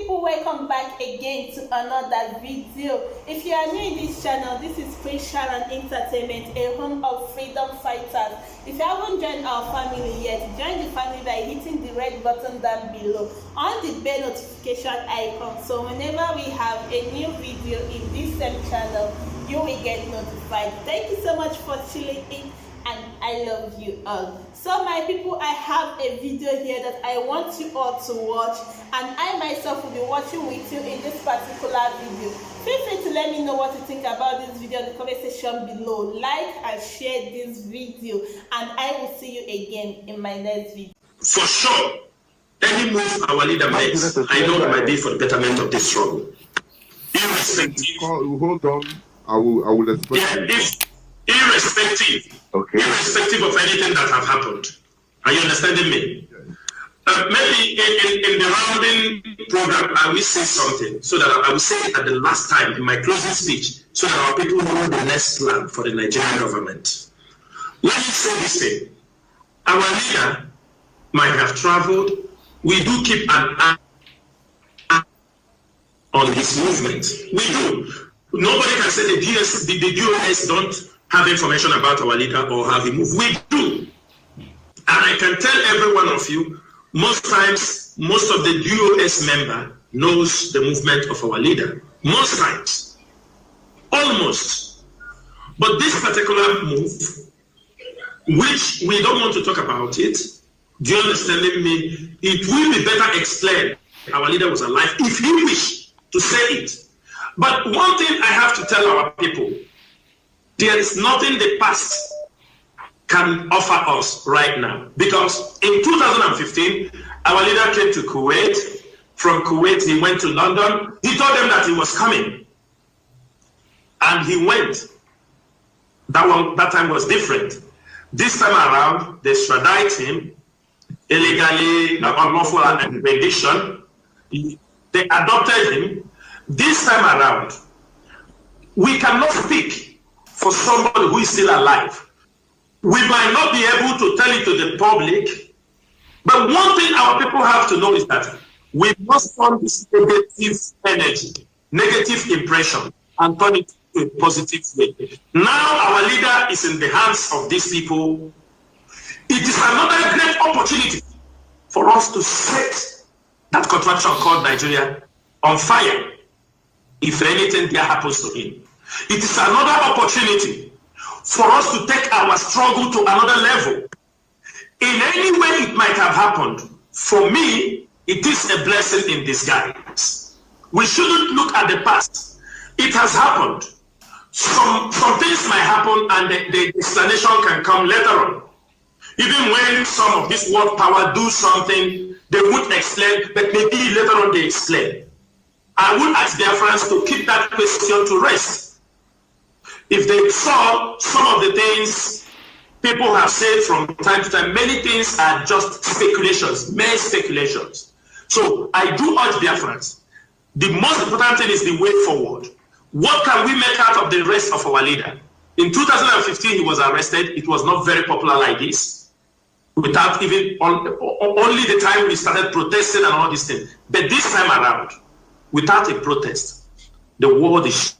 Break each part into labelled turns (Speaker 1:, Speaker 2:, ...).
Speaker 1: people, welcome back again to another video. If you are new in this channel, this is Prince Sharon Entertainment, a home of freedom fighters. If you haven't joined our family yet, join the family by hitting the red button down below on the bell notification icon, so whenever we have a new video in this same channel, you will get notified. Thank you so much for tuning in, and I love you all. So my people, I have a video here that I want you all to watch, and I myself will be watching with you in this particular video. Feel free to let me know what you think about this video in the comment section below. Like and share this video, and I will see you again in my next video.
Speaker 2: For sure, any move our leader makes, I know it might be for the betterment of this struggle. Irrespective.
Speaker 3: Hold on. I will explain.
Speaker 2: Yeah, irrespective of anything that have happened. Are you understanding me? Maybe in the rounding program, I will say something so that I will say it at the last time in my closing speech, so that our people know the next plan for the Nigerian government. Let me say this thing. Our leader might have traveled. We do keep an eye on his movement. We do. Nobody can say the DOS don't have information about our leader or how he moves. We do. And I can tell every one of you, most times, most of the DOS member knows the movement of our leader. Most times. Almost. But this particular move, which we don't want to talk about it, do you understand me? It will be better explained. Our leader was alive if he wished to say it. But one thing I have to tell our people, there is nothing the past can offer us right now. Because in 2015, our leader came to Kuwait. From Kuwait, he went to London. He told them that he was coming. And he went. That time was different. This time around, they extradited him illegally, unlawful and rendition. They adopted him. This time around, we cannot speak for somebody who is still alive. We might not be able to tell it to the public, but one thing our people have to know is that we must turn this negative energy, negative impression, and turn it to a positive way. Now our leader is in the hands of these people. It is another great opportunity for us to set that contraption called Nigeria on fire. If anything there happens to him, it is another opportunity for us to take our struggle to another level. In any way it might have happened, for me, it is a blessing in disguise. We shouldn't look at the past. It has happened. Some things might happen, and the explanation can come later on. Even when some of this world power do something, they won't explain, but maybe later on they explain. I would ask their friends to keep that question to rest. If they saw some of the things people have said from time to time, many things are just speculations, mere speculations. So I do urge their friends. The most important thing is the way forward. What can we make out of the rest of our leader? In 2015, he was arrested. It was not very popular like this. Without even, only the time we started protesting and all these things. But this time around, without a protest, the world is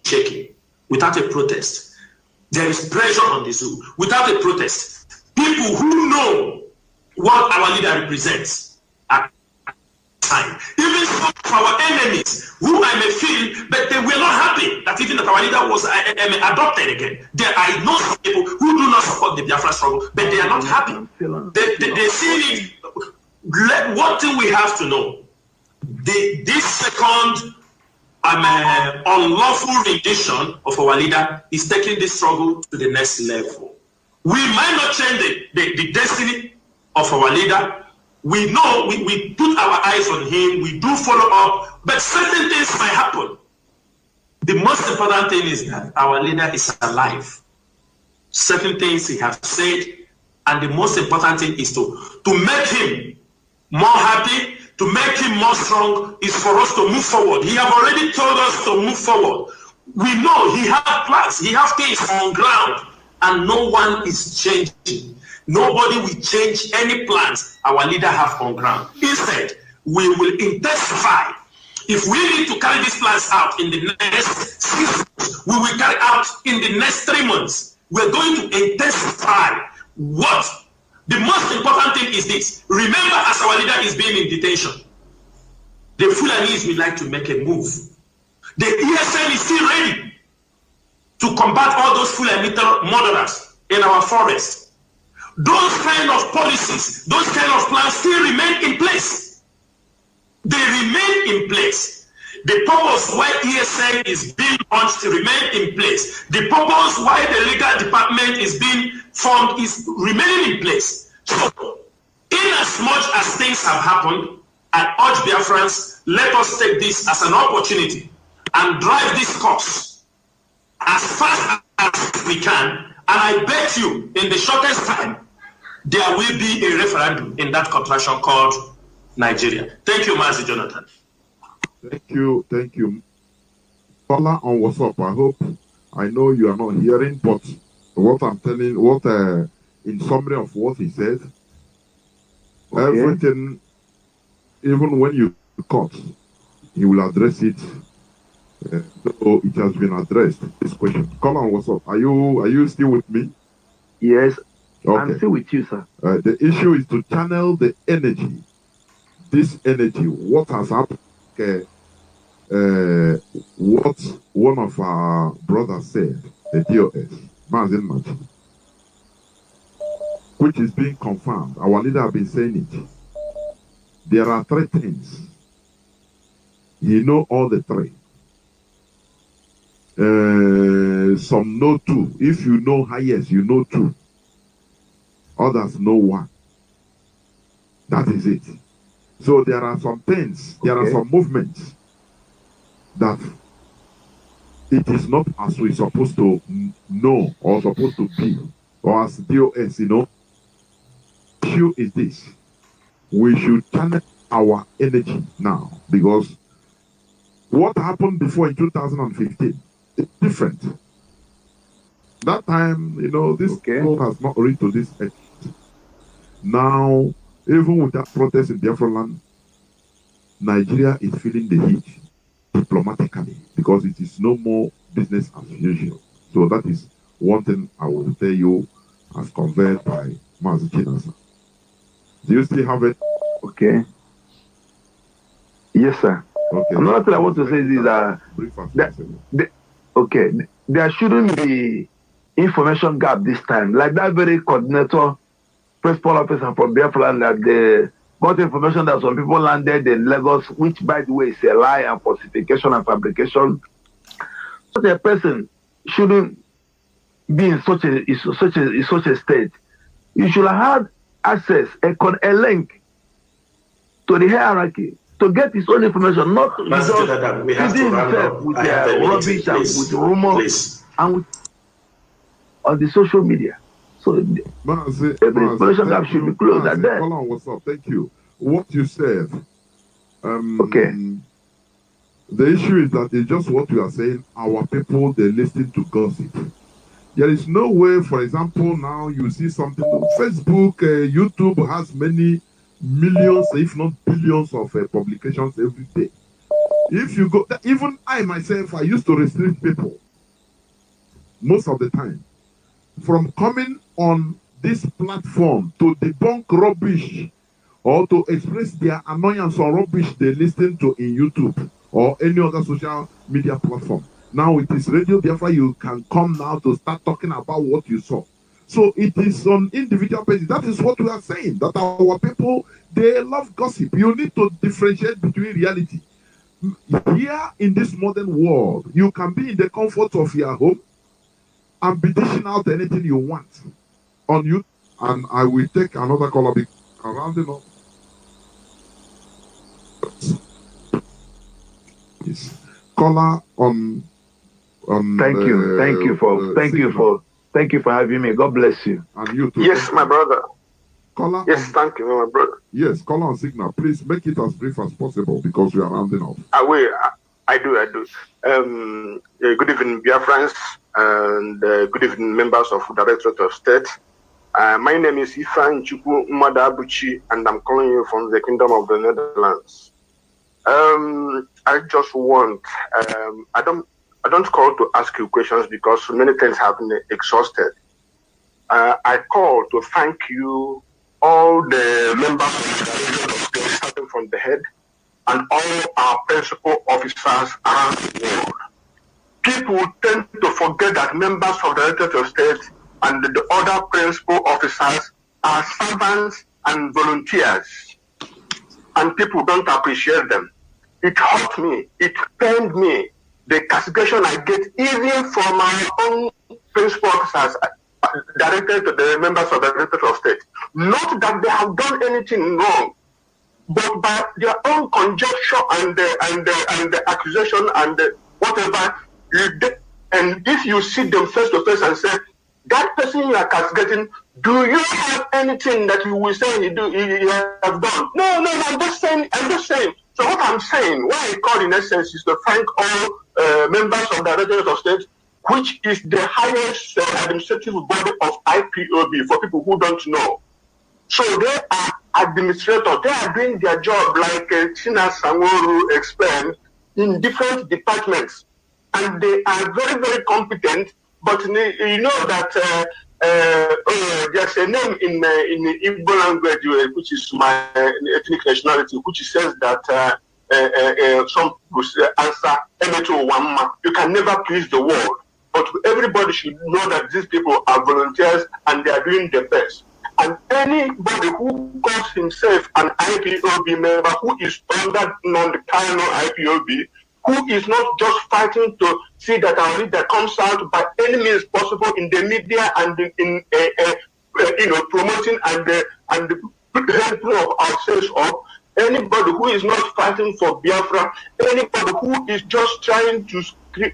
Speaker 2: shaking. Without a protest, there is pressure on the zoo. Without a protest, people who know what our leader represents are time. Even some of our enemies, who I may feel, but they were not happy that even that our leader was adopted again. I know some people who do not support the Biafra struggle, but they are not happy. They see it. One thing we have to know. This second unlawful rendition of our leader is taking this struggle to the next level. We might not change the destiny of our leader. We know we put our eyes on him, we do follow up, but certain things might happen. The most important thing is that our leader is alive. Certain things he has said, and the most important thing is to make him more happy, to make him more strong, is for us to move forward. He have already told us to move forward. We know he has plans, he has things on ground, and no one is changing. Nobody will change any plans our leader have on ground. Instead, we will intensify If we need to carry these plans out in the next 6 months, we will carry out in the next 3 months. We're going to intensify what? The most important thing is this. Remember, as our leader is being in detention, the Fulanis would like to make a move. The ESN is still ready to combat all those Fulani murderers in our forest. Those kind of policies, those kind of plans still remain in place. They remain in place. The purpose why ESN is being launched remain in place. The purpose why the legal department is being formed is remaining in place. So, in as much as things have happened, I urge Biafrans, let us take this as an opportunity and drive this course as fast as we can. And I bet you, in the shortest time, there will be a referendum in that contraction called Nigeria. Thank you, Mazi Jonathan.
Speaker 3: Thank you. Caller on WhatsApp, I know you are not hearing, but what I'm telling, in summary of what he said, okay. Everything, even when you cut, he will address it. So it has been addressed, this question. Caller on WhatsApp, are you still with me?
Speaker 4: Yes,
Speaker 3: okay.
Speaker 4: I'm still with you, sir.
Speaker 3: The issue is to channel the energy. This energy, what has happened? What one of our brothers said, the DOS, Mazin Machi, which is being confirmed. Our leader has been saying it. There are 3 things. You know all the 3. Some know 2. If you know highest, you know 2. Others know 1. That is it. So there are some things, there are some movements that it is not as we're supposed to know or supposed to be, or as DOS, you know. The issue is this. We should channel our energy now, because what happened before in 2015 is different. That time, you know, this world has not reached to this extent. Now, even with that protest in Biafra land, Nigeria is feeling the heat diplomatically, because it is no more business as usual. So that is one thing I will tell you as conveyed by Mazi Chinasa. Do you still have it?
Speaker 4: Okay. Yes, sir.
Speaker 3: Okay.
Speaker 4: Another thing I want to say is there shouldn't be information gap this time. Like that very coordinator, principal officer from Biafra, that they got information that some people landed in Lagos, which, by the way, is a lie and falsification and fabrication. Such a person shouldn't be in such a state. You should have had access, a link to the hierarchy to get his own information, not just feeding himself with rubbish and with rumors and with on the social media. So every information gap should be closed at that.
Speaker 3: Hold on, what's up? Thank you. What you said.
Speaker 4: Okay.
Speaker 3: The issue is that it's just what you are saying. Our people, they listen to gossip. There is no way, for example, now you see something on Facebook, YouTube has many millions, if not billions of publications every day. If you go, even I myself, I used to restrict people most of the time from coming on this platform to debunk rubbish or to express their annoyance on rubbish they listen to in YouTube or any other social media platform. Now it is Radio Biafra, you can come now to start talking about what you saw. So it is on individual basis. That is what we are saying, that our people, they love gossip. You need to differentiate between reality. Here in this modern world, you can be in the comfort of your home and be dishing out anything you want on you. And I will take another caller around it up. Yes. Caller on
Speaker 4: thank you for having me. God bless you.
Speaker 3: And you too.
Speaker 5: Yes, my brother.
Speaker 3: Caller.
Speaker 5: Yes, thank you, my brother.
Speaker 3: Yes, call on signal. Please make it as brief as possible because we are rounding off.
Speaker 5: I will. I do. Good evening, Biafrans, and good evening, members of the Directorate of State. My name is Ifan Chukwu Umada Abuchi, and I'm calling you from the Kingdom of the Netherlands. I just want, I don't call to ask you questions because many things have been exhausted. I call to thank you, all the members of the state, starting from the head, and all our principal officers around the world. People tend to forget that members of the Directorate of State and the other principal officers are servants and volunteers, and people don't appreciate them. It hurt me, it pained me, the castigation I get even from my own principal officers directed to the members of the Directorate of State. Not that they have done anything wrong, but by their own conjecture and the accusation and whatever, and if you see them face to face and say, that person you are castigating, do you have anything that you will say he has done? No, I'm just saying. So what I'm saying, what I call in essence is to thank all members of the Directorate of State, which is the highest administrative body of IPOB for people who don't know. So they are administrators. They are doing their job like Tina Sanworu explained in different departments. And they are very, very competent. But you know that there's a name in the Igbo language, which is my ethnic nationality, which says that some people answer Emeto Wamma. You can never please the world. But everybody should know that these people are volunteers and they are doing their best. And anybody who calls himself an IPOB member, who is under non-Kano IPOB, who is not just fighting to see that our leader comes out by any means possible in the media and in promoting and helping of ourselves up. Anybody who is not fighting for Biafra, anybody who is just trying to scream.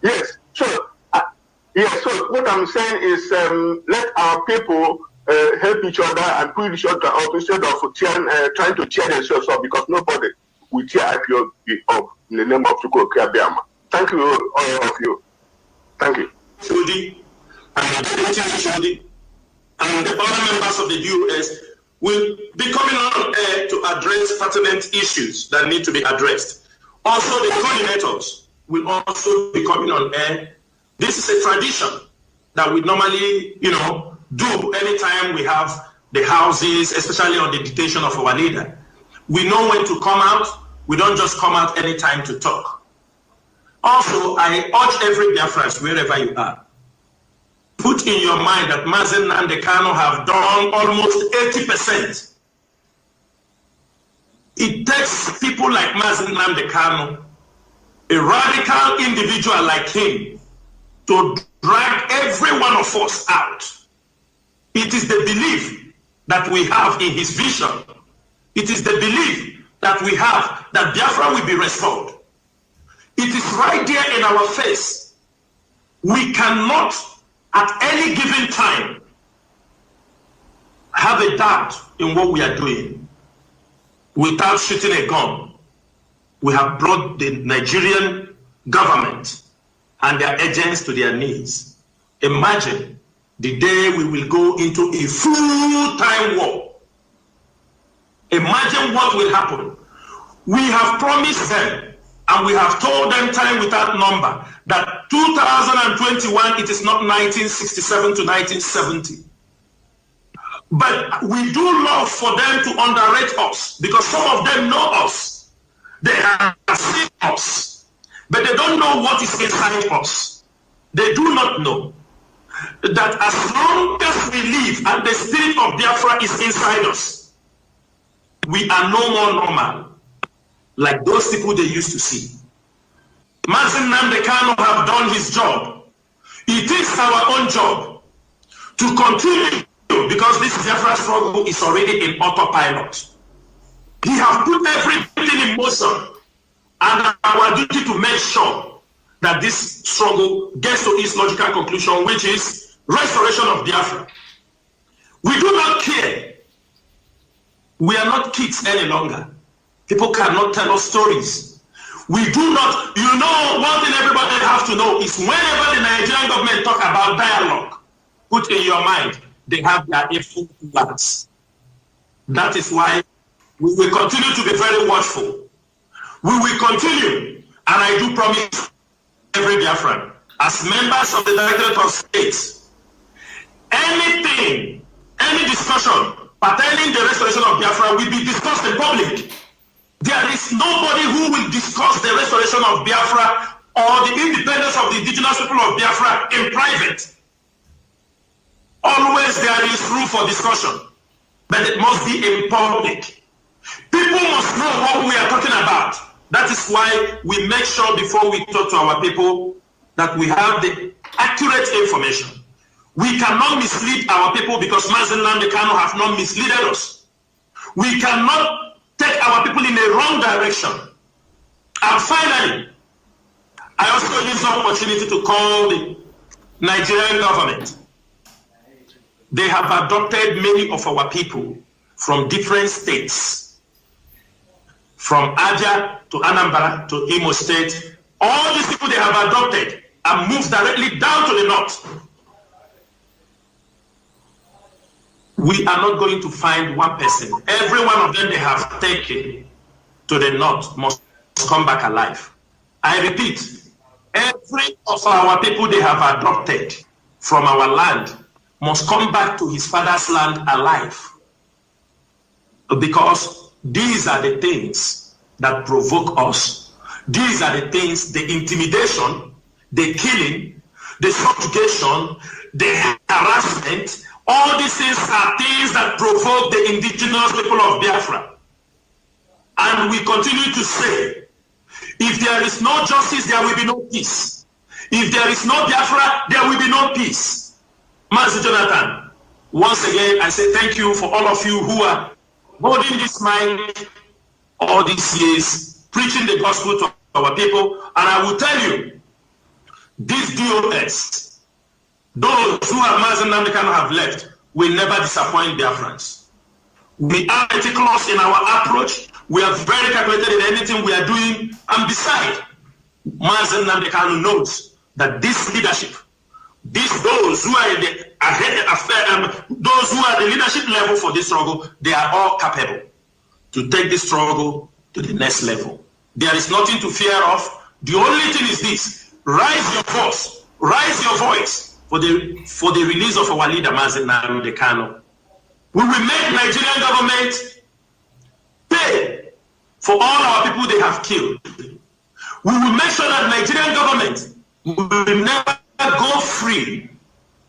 Speaker 5: Yes. So what I'm saying is let our people help each other and pull each other up instead of trying to cheer themselves up, because nobody will cheer IPOB up in the name of Chukwuka Biama. Thank you, all of you. Thank you.
Speaker 2: Shudi and Shudi and the other members of the US will be coming on air to address pertinent issues that need to be addressed. Also, the coordinators will also be coming on air. This is a tradition that we normally, do anytime we have the houses, especially on the dictation of our leader. We know when to come out. We don't just come out anytime to talk. Also, I urge every Biafran, wherever you are, put in your mind that Mazen Nnamdi Kanu have done almost 80%. It takes people like Mazen Nnamdi Kanu, a radical individual like him, to drag every one of us out. It is the belief that we have in his vision. It is the belief that we have that Biafra will be restored. It is right there in our face. We cannot, at any given time, have a doubt in what we are doing without shooting a gun. We have brought the Nigerian government and their agents to their knees. Imagine the day we will go into a full-time war. Imagine what will happen. We have promised them and we have told them time without number that 2021, it is not 1967 to 1970. But we do love for them to underrate us because some of them know us. They have seen us, but they don't know what is inside us. They do not know that as long as we live and the spirit of Biafra is inside us, we are no more normal like those people they used to see. Mazen Nnamdi Kanu have done his job. It is our own job to continue because this Biafra struggle is already in autopilot. He has put everything in motion, and our duty to make sure that this struggle gets to its logical conclusion, which is restoration of Biafra. We do not care. We are not kids any longer. People cannot tell us stories. We do not, one thing everybody has to know is whenever the Nigerian government talk about dialogue, put in your mind, they have their evil plans. That is why we will continue to be very watchful. We will continue, and I do promise every Biafran, as members of the Directorate of States, anything, any discussion pertaining the restoration of Biafra will be discussed in public. There is nobody who will discuss the restoration of Biafra or the independence of the indigenous people of Biafra in private. Always there is room for discussion, but it must be in public. People must know what we are talking about. That is why we make sure before we talk to our people that we have the accurate information. We cannot mislead our people because Mazi Nnamdi Kanu have not misled us. We cannot take our people in a wrong direction. And finally, I also use the opportunity to call the Nigerian government. They have adopted many of our people from different states, from Abia to Anambra to Imo State. All these people they have adopted and moved directly down to the north. We are not going to find one person. Every one of them they have taken to the north must come back alive. I repeat, every of our people they have adopted from our land must come back to his father's land alive. Because these are the things that provoke us. These are the things, the intimidation, the killing, the subjugation, the harassment. All these things are things that provoke the indigenous people of Biafra. And we continue to say, if there is no justice, there will be no peace. If there is no Biafra, there will be no peace. Mazi Jonathan, once again, I say thank you for all of you who are holding this mic all these years, preaching the gospel to our people. And I will tell you, these DOS, those who have Mazi Nnamdi Kanu have left, will never disappoint Biafrans. We are meticulous in our approach. We are very calculated in anything we are doing. And besides, Mazi Nnamdi Kanu knows that this leadership, those who are those who are the leadership level for this struggle, they are all capable to take this struggle to the next level. There is nothing to fear of. The only thing is this: rise your voice for the release of our leader Mazi Nnamdi Kanu. We will make Nigerian government pay for all our people they have killed. We will make sure that Nigerian government will never go free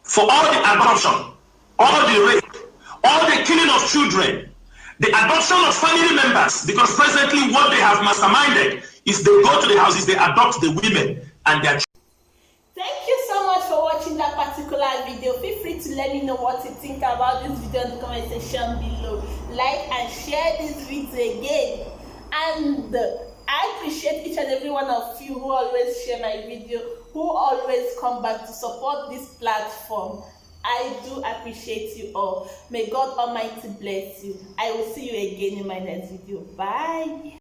Speaker 2: for all the adoption, all the rape, all the killing of children, the adoption of family members, because presently what they have masterminded is they go to the houses, they adopt the women and their children.
Speaker 1: Thank you so much for watching that particular video. Feel free to let me know what you think about this video in the comment section below. Like and share this video again. And I appreciate each and every one of you who always share my video, who always come back to support this platform. I do appreciate you all. May God Almighty bless you. I will see you again in my next video. Bye.